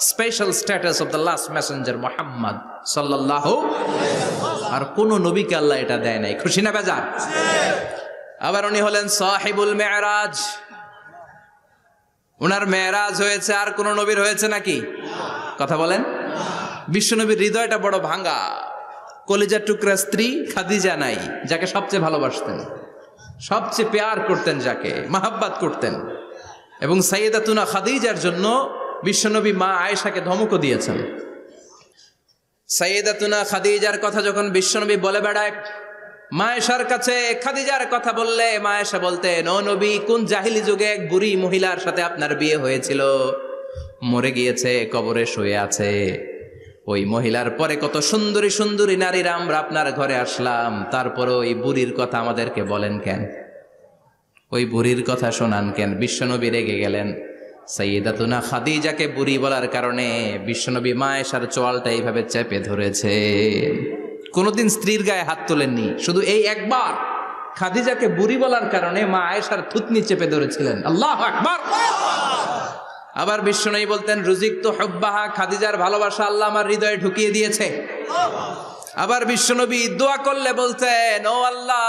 Special status of the last Messenger Muhammad সাল্লাল্লাহু। আর কোন নবীকে আল্লাহ এটা দেয় নাই। খুশি না বেজার? আবার উনি হলেন সাহিবুল মেরাজ। উনার মেরাজ হয়েছে, আর কোন নবীর হয়েছে নাকি? কথা বলেন। বিশ্বনবীর হৃদয়টা বড় ভাঙা, কলিজার টুকরা স্ত্রী খাদিজা নাই, যাকে সবচেয়ে ভালোবাসতেন, সবচেয়ে প্যার করতেন, যাকে মাহাব্বাত করতেন। এবং সাইয়েদাতুনা খাদিজার জন্য বিশ্বনবী মা আয়েশাকে ধমকও দিয়েছেন। সাইয়েদাতুনা খাদিজার কথা যখন বিশ্বনবী বলে বেড়ায় মা আয়েশার কাছে, খাদিজার কথা বললে মা আয়েশা বলতেন, ও নবী, কোন জাহিলি যুগে এক বুড়ি মহিলার সাথে আপনার বিয়ে হয়েছিল, মরে গিয়েছে, কবরে শুয়ে আছে। ওই মহিলার পরে কত সুন্দরী সুন্দরী নারীরা আমরা আপনার ঘরে আসলাম, তারপরে ওই বুড়ির কথা আমাদেরকে বলেন কেন? ওই বুড়ির কথা শোনান কেন? বিশ্বনবী রেগে গেলেন। সাইয়েদাতুনা খাদিজাকে বুড়ি বলার কারণে বিশ্বনবী মা আয়েশার চোয়ালটা এইভাবে চেপে ধরেছে। কোনোদিন স্ত্রীর গায়ে হাত তোলেননি, শুধু এই একবার খাদিজাকে বুড়ি বলার কারণে মা আয়েশার থুতনি চেপে ধরেছিলেন। আল্লাহু আকবার। আবার বিশ্বনবী বলতেন, রুজিকতু হুব্বাহা, খাদিজার ভালোবাসা আল্লাহ আমার হৃদয়ে ঢুকিয়ে দিয়েছে। আবার বিশ্বনবী দোয়া করলে বলতেন, ও আল্লাহ,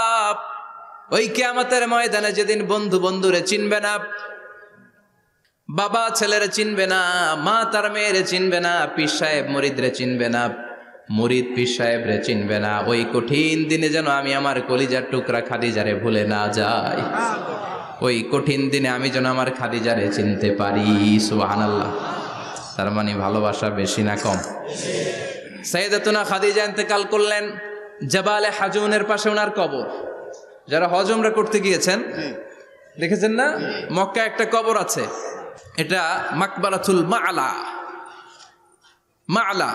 ওই কিয়ামতের ময়দানে যেদিন বন্ধু বন্ধুরে চিনবে না, বাবা ছেলেরে চিনবে না, মা তার মেয়েরে চিনবে না, পীর সাহেব মুরিদরে চিনবে না, মুরিদ পীর সাহেবরে চিনবে না, ওই কঠিন দিনে যেন আমি আমার কলিজার টুকরা খাদিজারে ভুলে না যাই। ওই কঠিন দিনে আমি যেন আমার খাদিজারে চিনতে পারি। সুবহানাল্লাহ। তার মানে ভালোবাসা বেশি না কম? সাইয়েদাতুনা খাদিজা ইন্তেকাল করলেন, জাবালে হাজুনের পাশে ওনার কবর। যারা হজ উমরা করতে গিয়েছেন দেখেছেন না, মক্কা একটা কবর আছে, এটা মাকবারাতুল মা'লা। মা'লা,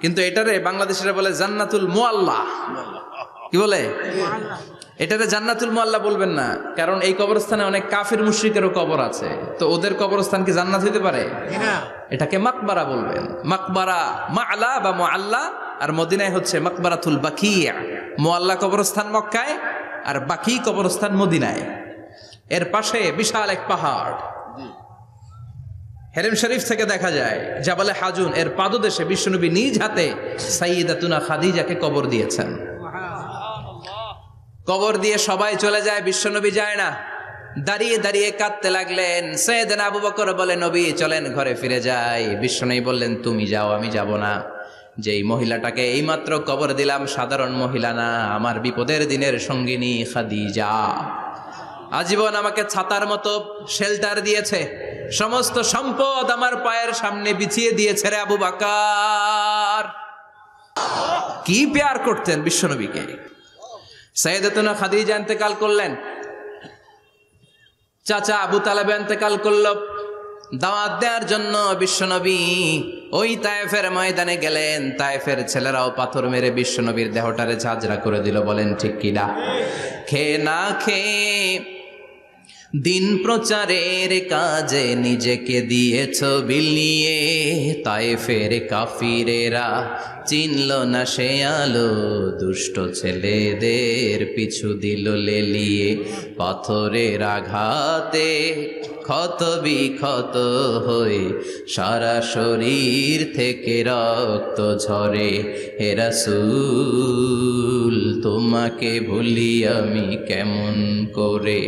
কিন্তু এটারে বাংলাদেশিরা বলে জান্নাতুল মুআল্লা। কি বলে? এটারে জান্নাতুল মুআল্লা বলবেন না, কারণ এই কবরস্থানে অনেক কাফির মুশরিকেরও কবর আছে, তো ওদের কবরস্থান কি জান্নাত হতে পারে? এটাকে মাকবারা বলবেন। মাকবারা মা'লা বা মুআল্লা, আর মদিনায় হচ্ছে মাকবারাতুল বাকিয়া। মুআল্লা কবরস্থান মক্কায়, আর বাকি কবরস্থান মদিনায়। এর পাশে বিশাল এক পাহাড়, হেরেম শরীফ থেকে দেখা যায় জাবালে হাজুন, এর পাদদেশে বিশ্বনবী নিজ হাতে সাইয়েদাতুনা খাদিজাকে কবর দিয়েছেন। কবর দিয়ে সবাই চলে যায়, বিশ্বনবী যায় না। দাঁড়িয়ে দাঁড়িয়ে কাঁদতে লাগলেন। সাইয়েদনা আবু বকর বলে, নবী চলেন ঘরে ফিরে যাই। বিশ্বনবী বললেন, তুমি যাও, আমি যাব না। যেই মহিলাটাকে এইমাত্র কবর দিলাম সাধারণ মহিলা না, আমার বিপদের দিনের সঙ্গিনী খাদিজা। আজীবন আমাকে ছাতার মতো শেল্টার দিয়েছে, সমস্ত সম্পদ আমার পায়ের সামনে বিছিয়ে দিয়েছে রে আবু বকর। কি প্যার করতেন বিশ্বনবীকে। সাইয়েদাতুনা খাদিজা ইন্তেকাল করলেন, চাচা আবু তালেব ইন্তেকাল করল। দাওয়াত দেওয়ার জন্য বিশ্বনবী ওই তায়েফের ময়দানে গেলেন। তায়েফের ছেলেরাও পাথর মেরে বিশ্বনবীর দেহটারে ঝাঁঝরা করে দিল। বলেন ঠিক কিনা? খেয়ে না খেয়ে দিন প্রচারের কাজে নিজেকে দিয়েছ বিলিয়ে, তায়েফের কাফিরেরা চিনল না সে আলো, দুষ্ট ছেলেদের পিছু দিল লেলিয়ে। পাথরের আঘাতে ক্ষত বিক্ষত হয়ে সারা শরীর থেকে রক্ত ঝরে। হে রাসূল, তোমাকে ভুলি আমি কেমন করে?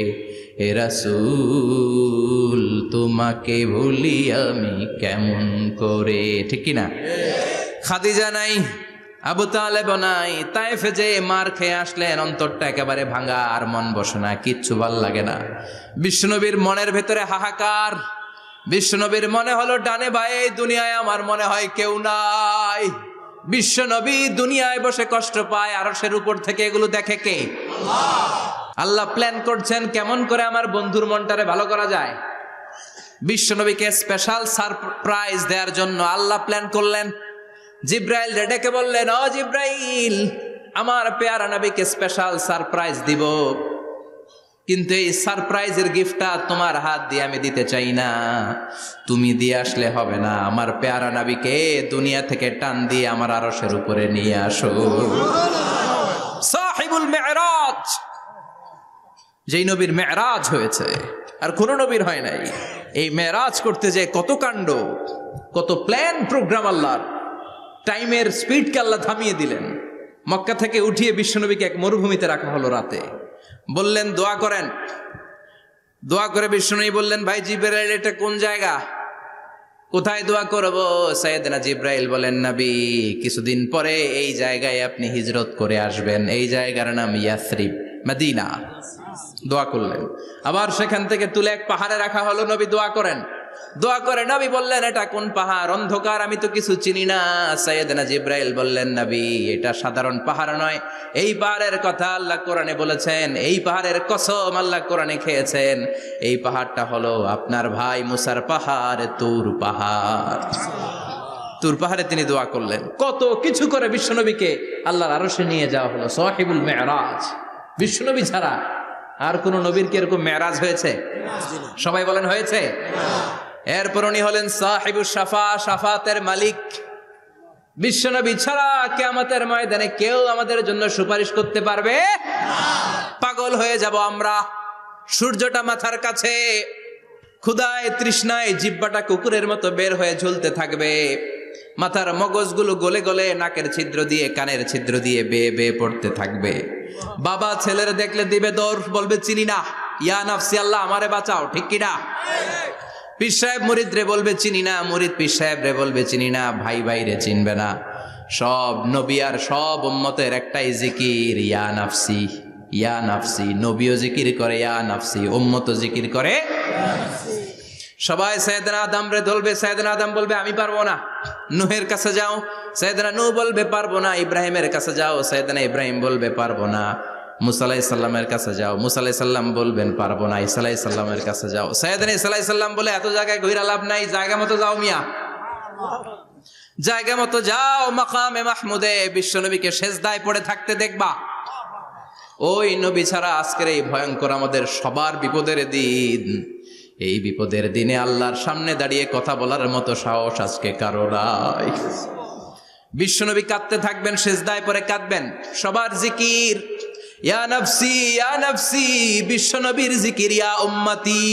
হে রাসূল, তোমাকে ভুলি আমি কেমন করে? ঠিক কিনা? খাদিজা নাই, আবু তালেব নাই, তায়েফে যে মার খেয়ে আসলেন, অন্তরটা একেবারে ভাঙা, আর মন বসে না, কিচ্ছু ভাল লাগে না। বিশ্বনবীর মনের ভেতরে হাহাকার। বিশ্বনবীর মনে হলো, ডানে বায়ে দুনিয়ায় আমার মনে হয় কেউ নাই। বিশ্বনবী দুনিয়ায় বসে কষ্ট পায়, আরশের উপর থেকে এগুলো দেখে কে? আল্লাহ প্ল্যান করছেন কেমন করে আমার বন্ধুর মনটারে ভালো করা যায়। বিশ্বনবীকে স্পেশাল সারপ্রাইজ দেওয়ার জন্য আল্লাহ প্ল্যান করলেন। জিব্রাইল ডেকে বললেন, ও জিব্রাইল, আমার পেয়ারা নবীকে স্পেশাল সারপ্রাইজ দিব, কিন্তু এই সারপ্রাইজের গিফটটা তোমার হাত দিয়ে আমি দিতে চাই না, তুমি দিয়ে আসলে হবে না। আমার পেয়ারা নবীকে দুনিয়া থেকে টান দিয়ে আমার আরশের উপরে নিয়ে আসো। সাহিবুল মেরাজ, যেই নবীর মেরাজ হয়েছে আর কোন নবীর হয় নাই, এই মেরাজ করতে যে কত কাণ্ড, কত প্ল্যান প্রোগ্রাম আল্লাহর, টাইমের স্পিডকে আল্লাহ থামিয়ে দিলেন। মক্কা থেকে উঠিয়ে বিশ্বনবীকে এক মরুভূমিতে রাখা হলো রাতে, বললেন দোয়া করেন। দোয়া করে বিশ্বনবী বললেন, ভাই জিবরাইল, এটা কোন জায়গা, কোথায় দোয়া করব? সাইয়েদনা জিবরাইল বলেন, নবী, কিছুদিন পরে এই জায়গায় আপনি হিজরত করে আসবেন, এই জায়গার নাম ইয়াসরিব, মদিনা। দোয়া করলেন। আবার সেখান থেকে তুলে এক পাহাড়ে রাখা হলো, নবী দোয়া করেন। দোয়া করে নবী বললেন, এটা কোন পাহাড়? অন্ধকার, আমি তো কিছু চিনি না। সাইয়েদনা জিবরাইল বললেন, নবী, এটা সাধারণ পাহাড় নয়, এই পাহাড়ের কথা আল্লাহ কোরআনে বলেছেন, এই পাহাড়ের কসম আল্লাহ কোরআনে খেয়েছেন। এই পাহাড়টা হলো আপনার ভাই মুসার পাহাড়, তুর পাহাড়। তুর পাহাড়ে তিনি দোয়া করলেন। কত কিছু করে বিশ্বনবীকে আল্লাহর আরশে নিয়ে যাওয়া হলো, সাহিবুল মেরাজ। বিশ্বনবী ছাড়া আর কোন নবীর কি এরকম মেরাজ হয়েছে? সবাই বলেন হয়েছে। এরপর উনি হলেন সাহিবুস শাফা, শাফাতের মালিক। বিশ্বনবী ছাড়া কিয়ামতের ময়দানে কেউ আমাদের জন্য সুপারিশ করতে পারবে? পাগল হয়ে যাব আমরা। সূর্যটা মাথার কাছে, ক্ষুধায় তৃষ্ণায় জিহ্বাটা কুকুরের মতো বের হয়ে ঝুলতে থাকবে, মাথার মগজগুলো গলে গলে নাকের ছিদ্র দিয়ে কানের ছিদ্র দিয়ে বেয়ে বেয়ে পড়তে থাকবে। বাবা ছেলের দেখলে দিবে দৌড়, বলবে চিনি না, ইয়া নাফসি, আল্লাহ আমারে বাঁচাও, ঠিক কিনা? পীর সাহেব মুরিদ রে বলবে চিনি না, মুরিদ পীর সাহেব রে বলবে চিনি না, ভাই ভাই রে চিনবে না। সব নবী আর সব উম্মতের একটাই জিকির, ইয়া নাফসি, ইয়া নাফসি। নবীও জিকির করে ইয়া নাফসি, উম্মতও জিকির করে। সবাই সাইয়েদনা আদম রে ধরবে, সাইয়েদনা আদম বলবে আমি পারবো না। নূহের কাছে যাও, সাইয়েদনা নূহ বলবে পারবো না। ইব্রাহিমের কাছে যাও, সাইয়েদনা ইব্রাহিম বলবে পারবো না। মুসা আলাইহিস সালামের কাছে যাও, মুসা আলাইহিস সালাম বলবেন পারবো না। ঈসা আলাইহিস সালামের কাছে যাও, সাইয়েদনা ঈসা আলাইহিস সালাম বলে এত জায়গায় ঘুরে লাভ নাই, জায়গা মতো যাও মিয়া, জায়গা মতো যাও মাকামে মাহমুদে। বিশ্বনবীকে সেজদায় পড়ে থাকতে দেখবা। ওই নবী ছাড়া আজকের এই ভয়ঙ্কর আমাদের সবার বিপদের দিন। এই বিপদের দিনে আল্লাহর সামনে দাঁড়িয়ে কথা বলার মতো সাহস আজকে কারো নাই। বিশ্বনবী কাঁদতে থাকবেন, সেজদায় পড়ে কাঁদবেন। সবার জিকির ইয়া নাফসি, ইয়া নাফসি। বিশ্বনবীর জিকির ইয়া উম্মতি।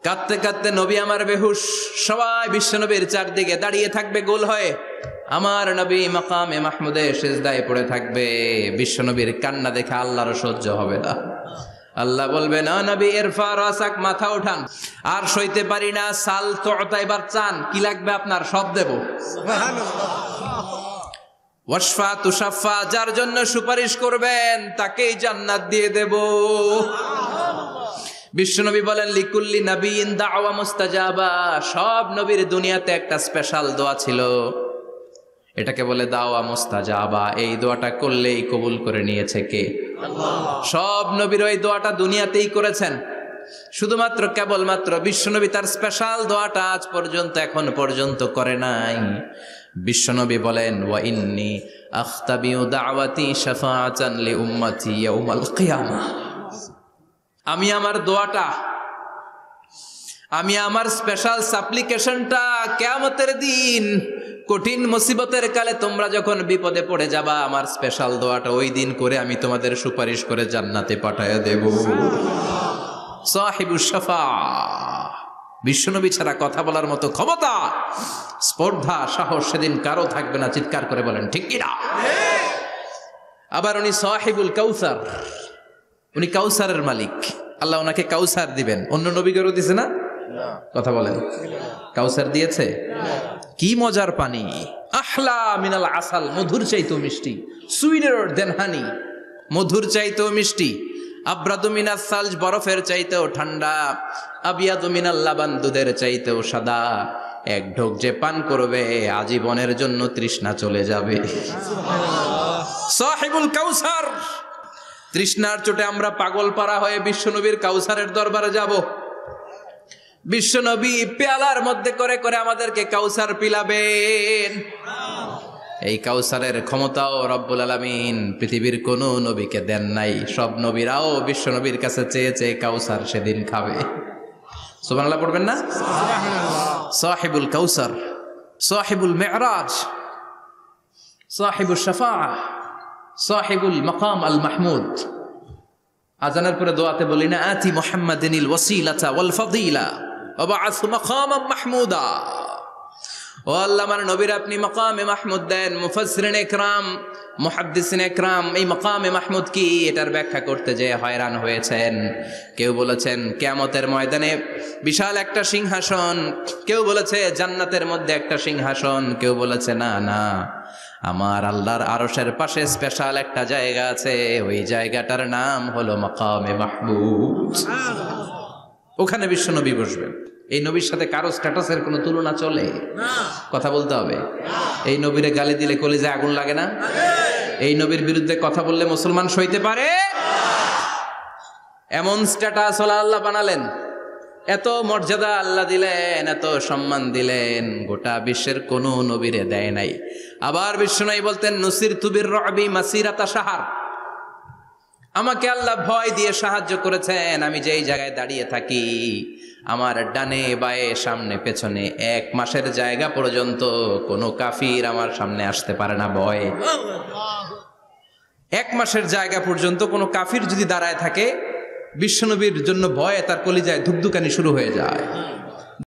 কাঁদতে কাঁদতে নবী আমার বেহুশ। সবাই বিশ্বনবীর চারদিকে দাঁড়িয়ে থাকবে গোল হয়ে। আমার নবী মাকামে মাহমুদে সেজদায় পড়ে থাকবে। বিশ্বনবীর কান্না দেখে আল্লাহর সহ্য হবে না। আল্লাহ বলবে, না নবী, ইরফা রাসাক, মাথা উঠান, আর সইতে পারি না। সাল তুতা, এবার চান, কি লাগবে আপনার, সব দেব। ওয়াশফা তুশাফা, যার জন্য সুপারিশ করবেন তাকেই জান্নাত দিয়ে দেব। বিশ্বনবী বলেন, লিকুল্লি নবিয়্যিন দাওয়া মুস্তাজাবা। সব নবীর দুনিয়াতে একটা স্পেশাল দোয়া ছিল, এটাকে বলে দাওয়া মুস্তাজাবা। এই দোয়াটা করলেই কবুল করে নিয়েছে কে? আল্লাহ। সব নবীর ওই দোয়াটা দুনিয়াতেই করেছেন, শুধুমাত্র কেবলমাত্র বিশ্বনবী তার স্পেশাল দোয়াটা আজ পর্যন্ত, এখন পর্যন্ত করে নাই। বিশ্বনবী বলেন, ওয়া ইন্নী আখতাবিউ দাওয়াতি শাফাআতান লি উম্মতি ইয়াউমাল কিয়ামাহ। আমি আমার দোয়াটা, আমি আমার স্পেশাল সাপ্লিকেশনটা কিয়ামতের দিন, কঠিন মুসিবতের কালে তোমরা যখন বিপদে পড়ে যাবা, আমার স্পেশাল দোয়াটা ওই দিন করে আমি তোমাদের সুপারিশ করে জান্নাতে পাঠায়া দেব। সাহিবুস শাফা। বিশ্বনবী ছাড়া কথা বলার মতো ক্ষমতা, স্পর্ধা, সাহস সেদিন কারো থাকবে না। চিৎকার করে বলেন ঠিক কিনা? আবার উনি সাহিবুল কাউসার, উনি কাউসারের মালিক। আল্লাহ ওনাকে কাউসার দিবেন। অন্য নবীদেরও দিছে না? কথা বলেন, কাউসার দিয়েছে। কি মজার পানি, আহলা মিনাল আসাল, মধুর চাইতেও মিষ্টি। সুইটার দেন হানি, মধুর চাইতেও মিষ্টি। আব্রাদু মিনাস সালজ, বরফের চাইতেও ঠান্ডা। আবিয়াদু মিনাল লাবান, দুধের চাইতেও সাদা। এক ঢোক যে পান করবে আজীবনের জন্য তৃষ্ণা চলে যাবে। সাহিবুল কাউসার। তৃষ্ণার চোটে আমরা পাগল পারা হয়ে বিশ্বনবীর কাউসারের দরবারে যাব। বিশ্বনবী পেয়ালার মধ্যে করে করে আমাদেরকে কাউসার পিলাবেন। এই কাউসারের ক্ষমতাও রব্বুল আলামিন পৃথিবীর কোন নবীকে দেন নাই। সব নবীরাও বিশ্বনবীর কাছে চেয়ে চেয়ে কাউসার সেদিন খাবে। সুবহানাল্লাহ পড়বেন না? সাহিবুল কাউসার, সাহিবুল মেরাজ, সাহিবুল শাফাআহ, সাহিবুল মাকাম আল মাহমুদ। আজানের পরে দোয়াতে বলি না, আতি মুহাম্মাদিনিল ওয়াসিলাতা ওয়াল ফাদিলা ওয়াবআসহু মাকামান মাহমুদা। ও আল্লাহ, আমার নবীর আপনি মাকামে মাহমুদ দেন। মুফাসসিরিন ইকরাম, মুহাদ্দিসিন ইকরাম এই মাকামে মাহমুদ কি এটার ব্যাখ্যা করতে যে হয়রান হয়েছেন। কেউ বলেছেন কিয়ামতের ময়দানে বিশাল একটা সিংহাসন, কেউ বলেছে জান্নাতের মধ্যে একটা সিংহাসন, কেউ বলেছে না না, আমার আল্লাহর আরশের পাশে স্পেশাল একটা জায়গা আছে, ওই জায়গাটার নাম হলো মাকামে মাহমুদ। ওখানে বিশ্বনবী বসবেন। এই নবীর সাথে কারো স্ট্যাটাসের কোনো তুলনা চলে? কথা বলতে হবে। এই নবীরে গালি দিলে কলিজায় আগুন লাগে না? এই নবীর বিরুদ্ধে কথা বললে মুসলমান সইতে পারে? এমন স্ট্যাটাস হলো আল্লাহ বানালেন, এত মর্যাদা আল্লাহ দিলেন, এত সম্মান দিলেন, গোটা বিশ্বের কোনো নবীরে দেয় নাই। আবার বিশ্বনবী বলতেন নুসিরতু বির-রু'বি মাসিরাতা শাহর, আমাকে আল্লাহ ভয় দিয়ে সাহায্য করেছেন। আমি যেই জায়গায় দাঁড়িয়ে থাকি, আমার ডানে বায়ে সামনে পেছনে 1 মাসের জায়গা পর্যন্ত কোনো কাফির আমার সামনে আসতে পারে না ভয়ে। 1 মাসের জায়গা পর্যন্ত কোনো কাফির যদি দাঁড়ায় থাকে, বিশ্বনবীর জন্য ভয়ে তার কলিজায় ধুকধুকানি শুরু হয়ে যায়।